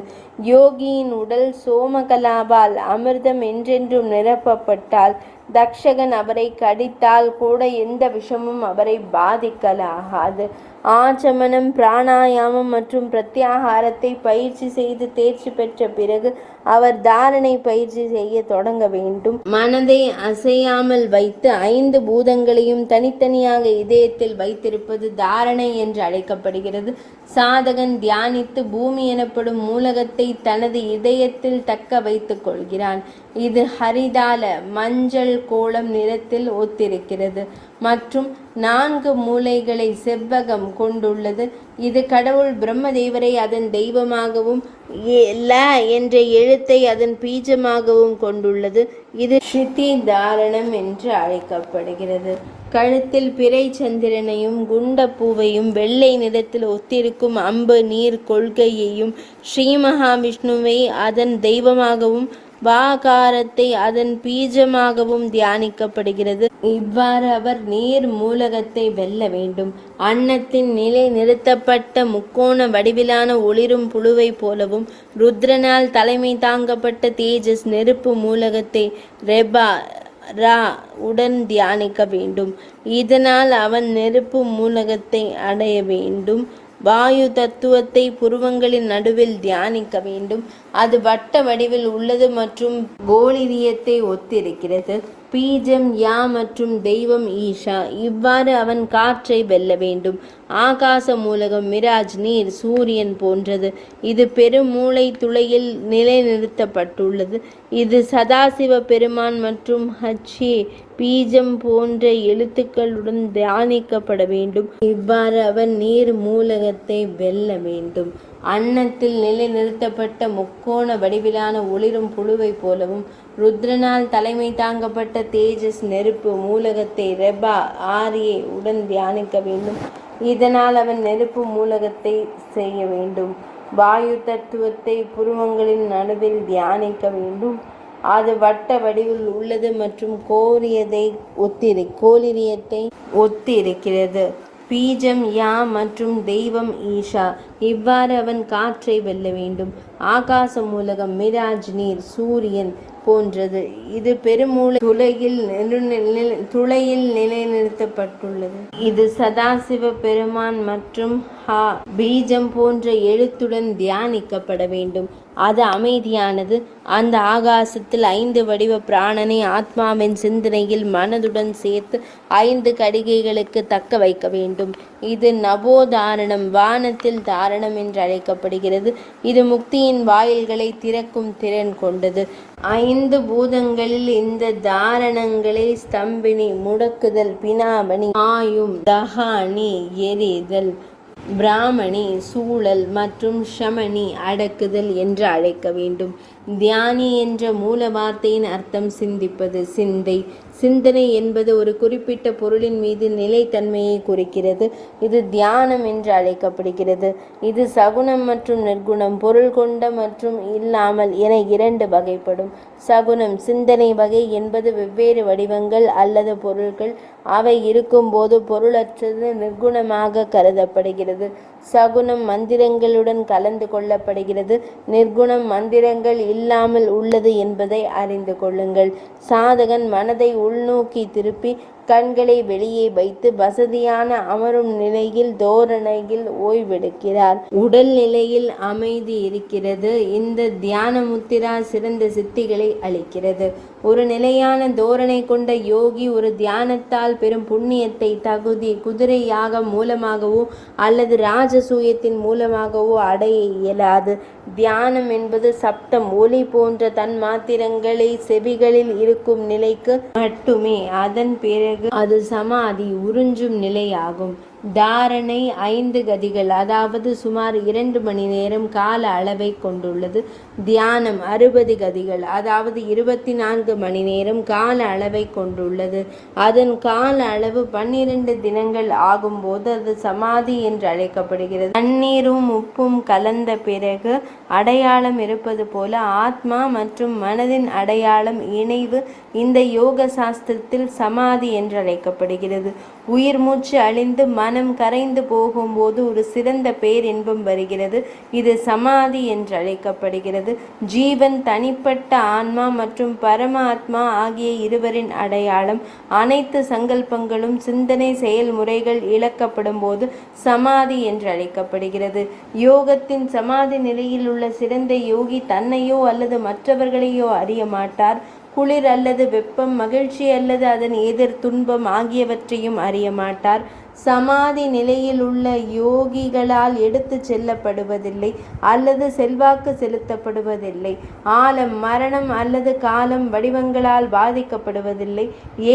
யோகியின் உடல் சோமகலாபால் அமிர்தம் என்றென்றும் நிரப்பப்பட்டால் தக்ஷகன் அவரை கடித்தால் கூட எந்த விஷமும் அவரை பாதிக்கலாகாது. ஆச்சமனம், பிராணாயாமம் மற்றும் பிரத்யாகாரத்தை பயிற்சி செய்து தேர்ச்சி பெற்ற பிறகு அவர் தாரணை பயிற்சி செய்ய தொடங்க வேண்டும். மனதை அசையாமல் வைத்து 5 பூதங்களையும் தனித்தனியாக இதயத்தில் வைத்திருப்பது தாரணை என்று அழைக்கப்படுகிறது. சாதகன் தியானித்து பூமி எனப்படும் மூலகத்தை தனது இதயத்தில் தக்க வைத்துக் கொள்கிறான். இது ஹரிதால மஞ்சள் கோலம் நிறத்தில் ஒத்திருக்கிறது மற்றும் 4 மூலைகளை செவ்வகம் கொண்டுள்ளது. இது கடவுள் பிரம்மதேவரை அதன் தெய்வமாகவும் ல என்ற எழுத்தை அதன் பீஜமாகவும் கொண்டுள்ளது. இது ஸ்ருதி தாரணம் என்று அழைக்கப்படுகிறது. கழுத்தில் பிறை சந்திரனையும் குண்ட பூவையும் வெள்ளை நிறத்தில் ஒத்திருக்கும் அம்பு நீர் கொள்கையையும் ஸ்ரீ மகாவிஷ்ணுவை அதன் தெய்வமாகவும் வாகாரத்தை அதன் பீஜமாகவும் தியானிக்கப்படுகிறது. இவ்வாறு அவர் நீர் மூலகத்தை வெல்ல வேண்டும். அன்னத்தின் நிலை நிறுத்தப்பட்ட முக்கோண வடிவிலான ஒளிரும் புழுவை போலவும் ருத்ரனால் தலைமை தாங்கப்பட்ட தேஜஸ் நெருப்பு மூலகத்தை ரெபா ரா உடன் தியானிக்க வேண்டும். இதனால் அவன் நெருப்பு மூலகத்தை அடைய வேண்டும். வாயு தத்துவத்தை புருவங்களின் நடுவில் தியானிக்க வேண்டும். அது வட்ட வடிவில் உள்ளது மற்றும் கோலிரியத்தை ஒத்திருக்கிறது. பீஜம் யா மற்றும் தெய்வம் ஈஷா. இவ்வாறு அவன் காற்றை வெல்ல வேண்டும். ஆகாச மூலகம் மிராஜ் நீர் சூரியன் போன்றது. இது பெருமூளை துளையில் நிலைநிறுத்தப்பட்டுள்ளது. இது சதாசிவ பெருமான் மற்றும் ஹச்ஏ பீஜம் போன்ற எழுத்துக்களுடன் தியானிக்கப்பட வேண்டும். இவ்வாறு அவன் நீர் மூலகத்தை வெல்ல வேண்டும். அன்னத்தில் நிலைநிறுத்தப்பட்ட முக்கோண வடிவிலான ஒளிரும் புழுவை போலவும் ருத்ரனால் தலைமை தாங்கப்பட்ட தேஜஸ் நெருப்பு மூலகத்தை ரெபா ஆரியே உடன் தியானிக்க வேண்டும். இதனால் அவன் நெருப்பு மூலகத்தை செய்ய வேண்டும். வாயு தத்துவத்தை புருவங்களின் நடுவில் தியானிக்க வேண்டும். அது வட்ட வடிவில் உள்ளது மற்றும் கோலிரியத்தை ஒத்திருக்கிறது. பீஜம் யா மற்றும் தெய்வம் ஈஷா. இவ்வாறு அவன் காற்றை வெல்ல வேண்டும். ஆகாச மூலகம் மிராஜ் நீர் சூரியன் போன்றது. இது பெருமூளை துளையில் நிலைநிறுத்தப்பட்டுள்ளது. இது சதாசிவ பெருமான் மற்றும் ஹா பீஜம் போன்ற எழுத்துடன் தியானிக்கப்பட வேண்டும். அது அமைதியானது. அந்த ஆகாசத்தில் 5 வடிவ பிராணனை ஆத்மாவின் சிந்தனையில் மனதுடன் சேர்த்து 5 கடிகைகளுக்கு தக்க வைக்க வேண்டும். இது நபோதாரணம், வானத்தில் தாரணம் என்று அழைக்கப்படுகிறது. இது முக்தியின் வாயில்களை திறக்கும் திறன் கொண்டது. 5 பூதங்களில் இந்த தாரணங்களை ஸ்தம்பினி, முடக்குதல், பினாமணி, ஆயும், தகாணி, எரிதல், பிராமணி, சூழல் மற்றும் ஷமணி, அடக்குதல் என்று அழைக்க வேண்டும். தியானி என்ற மூல வார்த்தையின் அர்த்தம் சிந்திப்பது, சிந்தை. சிந்தனை என்பது ஒரு குறிப்பிட்ட பொருளின் மீது நிலைத்தன்மையை குறிக்கிறது. இது தியானம் என்று அழைக்கப்படுகிறது. இது சகுனம் மற்றும் நிர்குணம், பொருள் கொண்ட மற்றும் இல்லாமல் என 2 வகைப்படும். சகுனம் சிந்தனை வகை என்பது வெவ்வேறு வடிவங்கள் அல்லது பொருள்கள் அவை இருக்கும்போது பொருளற்றது நிர்குணமாக கருதப்படுகிறது. சகுனம் மந்திரங்களுடன் கலந்து கொள்ளப்படுகிறது. நிர்குணம் மந்திரங்கள் இல்லாமல் உள்ளது என்பதை அறிந்து கொள்ளுங்கள். சாதகன் மனதை உள்நோக்கி திருப்பி கண்களை வெளியே வைத்து வசதியான அமரும் நிலையில் தோரணையில் ஓய்வெடுக்கிறார். உடல் நிலையில் அமைதி இருக்கிறது. இந்த தியான முத்திரா சிறந்த சித்திகளை அளிக்கிறது. ஒரு நிலையான தோரணை கொண்ட யோகி ஒரு தியானத்தால் பெரும் புண்ணியத்தை தகுதி குதிரை யாகம் மூலமாகவோ அல்லது ராஜசூயத்தின் மூலமாகவோ அடைய இயலாது. தியானம் என்பது சப்தம், ஒலி போன்ற தன் மாத்திரங்களை செவிகளில் இருக்கும் நிலைக்கு மட்டுமே. அதன் பிறகு அது சமாதி, உறிஞ்சும் நிலையாகும். தாரணை 5 கதிகள், அதாவது சுமார் 2 மணி நேரம் கால அளவை கொண்டுள்ளது. தியானம் 60 கதிகள், அதாவது 24 மணி நேரம் கால அளவை கொண்டுள்ளது. அதன் கால அளவு 12 தினங்கள் ஆகும்போது அது சமாதி என்று அழைக்கப்படுகிறது. தண்ணீரும் உப்பும் கலந்த பிறகு அடையாளம் இருப்பது போல ஆத்மா மற்றும் மனதின் அடையாளம் இணைவு இந்த யோக சாஸ்திரத்தில் சமாதி என்று அழைக்கப்படுகிறது. உயிர் மூச்சு அழிந்து மனம் கரைந்து போகும்போது ஒரு சிறந்த பேரின்பம் வருகிறது. இது சமாதி என்று அழைக்கப்படுகிறது. ஜீவன், தனிப்பட்ட ஆன்மா மற்றும் பரமாத்மா ஆகிய இருவரின் அடையாளம். அனைத்து சங்கல்பங்களும் சிந்தனை செயல்முறைகள் இழக்கப்படும் போது சமாதி என்று அழைக்கப்படுகிறது. யோகத்தின் சமாதி நிலையில் உள்ள சிறந்த யோகி தன்னையோ அல்லது மற்றவர்களையோ அறிய மாட்டார். குளிர் அல்லது வெப்பம், மகிழ்ச்சி அல்லது அதன் எதிர் துன்பம் ஆகியவற்றையும் அறிய மாட்டார். சமாதி நிலையில் உள்ள யோகிகளால் எடுத்து செல்லப்படுவதில்லை அல்லது செல்வாக்கு செலுத்தப்படுவதில்லை. ஆழம், மரணம் அல்லது காலம் வடிவங்களால் பாதிக்கப்படுவதில்லை.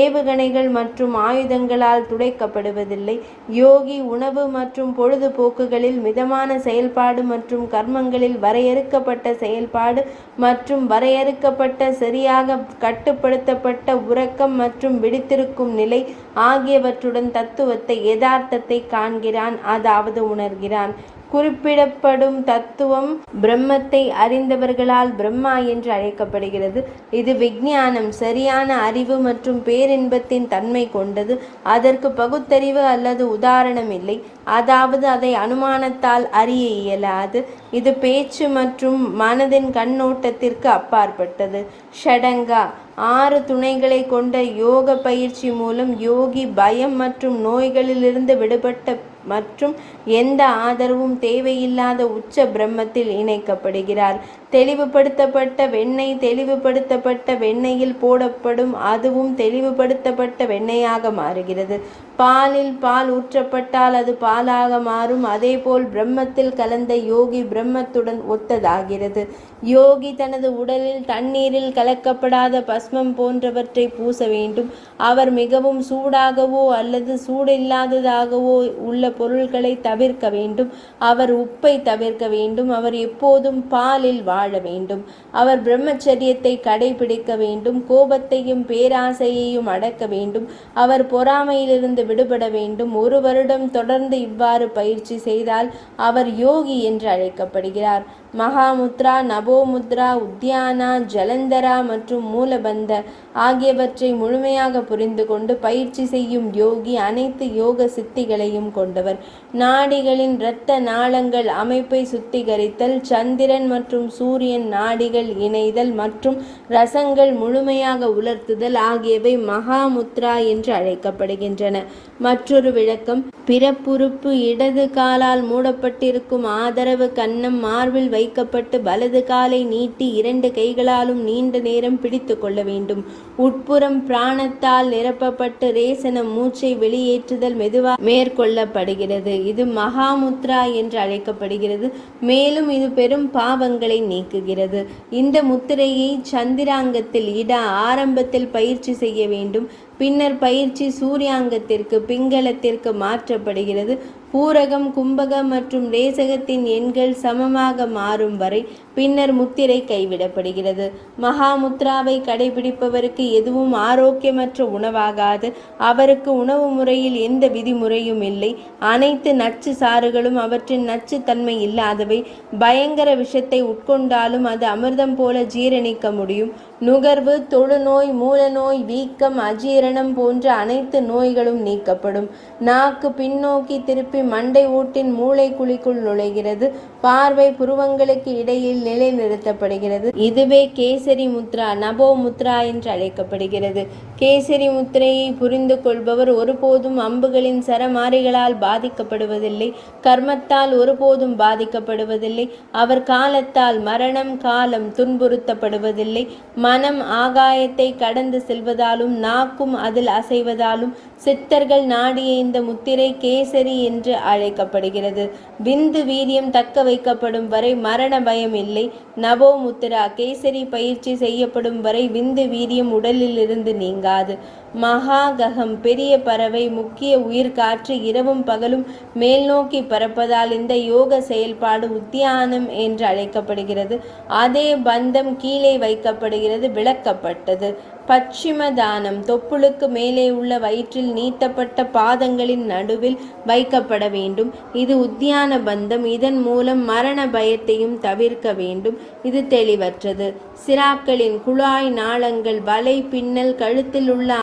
ஏவுகணைகள் மற்றும் ஆயுதங்களால் துடைக்கப்படுவதில்லை. யோகி உணவு மற்றும் பொழுதுபோக்குகளில் மிதமான செயல்பாடு மற்றும் கர்மங்களில் வரையறுக்கப்பட்ட செயல்பாடு மற்றும் வரையறுக்கப்பட்ட சரியாக கட்டுப்படுத்தப்பட்ட உறக்கம் மற்றும் விழித்திருக்கும் நிலை ஆகியவற்றுடன் தத்துவத்தை, யதார்த்தத்தை காண்கிறான், அதாவது உணர்கிறான். குறிப்பிடப்படும் தத்துவம் பிரம்மத்தை அறிந்தவர்களால் பிரம்மா என்று அழைக்கப்படுகிறது. இது விஞ்ஞானம், சரியான அறிவு மற்றும் பேரின்பத்தின் தன்மை கொண்டது. அதற்கு பகுத்தறிவு அல்லது உதாரணம் இல்லை, அதாவது அதை அனுமானத்தால் அறிய இயலாது. இது பேச்சு மற்றும் மனதின் கண்ணோட்டத்திற்கு அப்பாற்பட்டது. ஷடங்கா 6 துணைகளை கொண்ட யோக பயிற்சி மூலம் யோகி பயம் மற்றும் நோய்களிலிருந்து விடுபட்ட மற்றும் எந்த ஆதரவும் தேவையில்லாத உச்ச பிரம்மத்தில் இணைக்கப்படுகிறார். தெளிவுபடுத்தப்பட்ட வெண்ணெய் தெளிவுபடுத்தப்பட்ட வெண்ணெயில் போடப்படும், அதுவும் தெளிவுபடுத்தப்பட்ட வெண்ணெயாக மாறுகிறது. பாலில் பால் ஊற்றப்பட்டால் அது பாலாக மாறும். அதேபோல் பிரம்மத்தில் கலந்த யோகி பிரம்மத்துடன் ஒத்ததாகிறது. யோகி தனது உடலில் தண்ணீரில் கலக்கப்படாத பஸ்மம் போன்றவற்றை பூச வேண்டும். அவர் மிகவும் சூடாகவோ அல்லது சூடில்லாததாகவோ உள்ள பொருள்களை தவிர்க்க வேண்டும். அவர் உப்பை தவிர்க்க வேண்டும். அவர் எப்போதும் பாலில் வாழ வேண்டும். அவர் பிரம்மச்சரியத்தை கடைபிடிக்க வேண்டும். கோபத்தையும் பேராசையையும் அடக்க வேண்டும். அவர் பொறாமையிலிருந்து விடுபட வேண்டும். 1 வருடம் தொடர்ந்து இவ்வாறு பயிற்சி செய்தால் அவர் யோகி என்று அழைக்கப்படுகிறார். மகாமுத்ரா, நபோமுத்ரா, உத்தியானா, ஜலந்தரா மற்றும் மூலபந்த ஆகியவற்றை முழுமையாக புரிந்து கொண்டு பயிற்சி செய்யும் யோகி அனைத்து யோக சித்திகளையும் கொண்டவர். நாடிகளின் இரத்த நாளங்கள் அமைப்பை சுத்திகரித்தல், சந்திரன் மற்றும் சூரியன் நாடிகள் இணைதல் மற்றும் ரசங்கள் முழுமையாக உலர்த்துதல் ஆகியவை மகாமுத்ரா என்று அழைக்கப்படுகின்றன. மற்றொரு விளக்கம், பிறப்புறுப்பு இடது காலால் மூடப்பட்டிருக்கும் ஆதரவு கன்னம் மார்பில் வைக்கப்பட்டு வலது காலை நீட்டி 2 கைகளாலும் நீண்ட நேரம் பிடித்து கொள்ள வேண்டும். உட்புறம் பிராணத்தால் நிரப்பப்பட்டு ரேசனம் மூச்சை வெளியேற்றுதல் மெதுவாக மேற்கொள்ளப்படுகிறது. இது மகாமுத்ரா என்று அழைக்கப்படுகிறது. மேலும் இது பெரும் பாவங்களை நீக்குகிறது. இந்த முத்திரையை சந்திராங்கத்தில் இட ஆரம்பத்தில் பயிற்சி செய்ய வேண்டும். பின்னர் பயிற்சி சூரியாங்கத்திற்கு பிங்களத்திற்கு மாற்றப்படுகிறது. பூரகம், கும்பகம் மற்றும் ரேசகத்தின் எண்கள் சமமாக மாறும் வரை பின்னர் முத்திரை கைவிடப்படுகிறது. மகாமுத்ராவை கடைபிடிப்பவருக்கு எதுவும் ஆரோக்கியமற்ற உணவாகாது. அவருக்கு உணவு முறையில் எந்த விதிமுறையும் இல்லை. அனைத்து நச்சு சாறுகளும் அவற்றின் நச்சு தன்மை இல்லாதவை. பயங்கர விஷத்தை உட்கொண்டாலும் அது அமிர்தம் போல ஜீரணிக்க முடியும். நுகர்வு, தொழுநோய், மூலநோய், வீக்கம், அஜீரணம் போன்ற அனைத்து நோய்களும் நீக்கப்படும். நாக்கு பின்னோக்கி திருப்பி மண்டை ஓட்டின் மூளை குழிக்குள் நுழைகிறது. பார்வை புருவங்களுக்கு இடையில் நிலைநிறுத்தப்படுகிறது. இதுவே கேசரி முத்ரா, நபோ முத்ரா என்று அழைக்கப்படுகிறது. கேசரி முத்திரையை புரிந்து கொள்பவர் ஒருபோதும் அம்புகளின் சரமாரிகளால் பாதிக்கப்படுவதில்லை. கர்மத்தால் ஒருபோதும் பாதிக்கப்படுவதில்லை. அவர் காலத்தால் மரணம், காலம் துன்புறுத்தப்படுவதில்லை. மனம் ஆகாயத்தை கடந்து செல்வதாலும் நாக்கும் அதில் அசைவதாலும் சித்தர்கள் நாடிய இந்த முத்திரை கேசரி என்று அழைக்கப்படுகிறது. விந்து வீரியம் தக்க வைக்கப்படும் வரை மரண பயம் இல்லை. நபோ முத்திரா கேசரி பயிற்சி செய்யப்படும் வரை விந்து வீரியம் உடலில் இருந்து நீங்காது. மகாககம் பெரிய பறவை, முக்கிய உயிர்காற்று இரவும் பகலும் மேல் நோக்கி பறப்பதால் இந்த யோக செயல்பாடு உத்தியானம் என்று அழைக்கப்படுகிறது. அதே பந்தம் கீழே வைக்கப்படுகிறது. விளக்கப்பட்டது. பச்சிம தானம் தொப்புளுக்கு மேலே உள்ள வயிற்றில் நீட்டப்பட்ட பாதங்களின் நடுவில் வைக்கப்பட வேண்டும். இது உத்தியான பந்தம். இதன் மூலம் மரண பயத்தையும் தவிர்க்க வேண்டும். இது தெளிவற்றது. சிராக்களின் குழாய் நாளங்கள், வலை பின்னல், கழுத்தில் உள்ள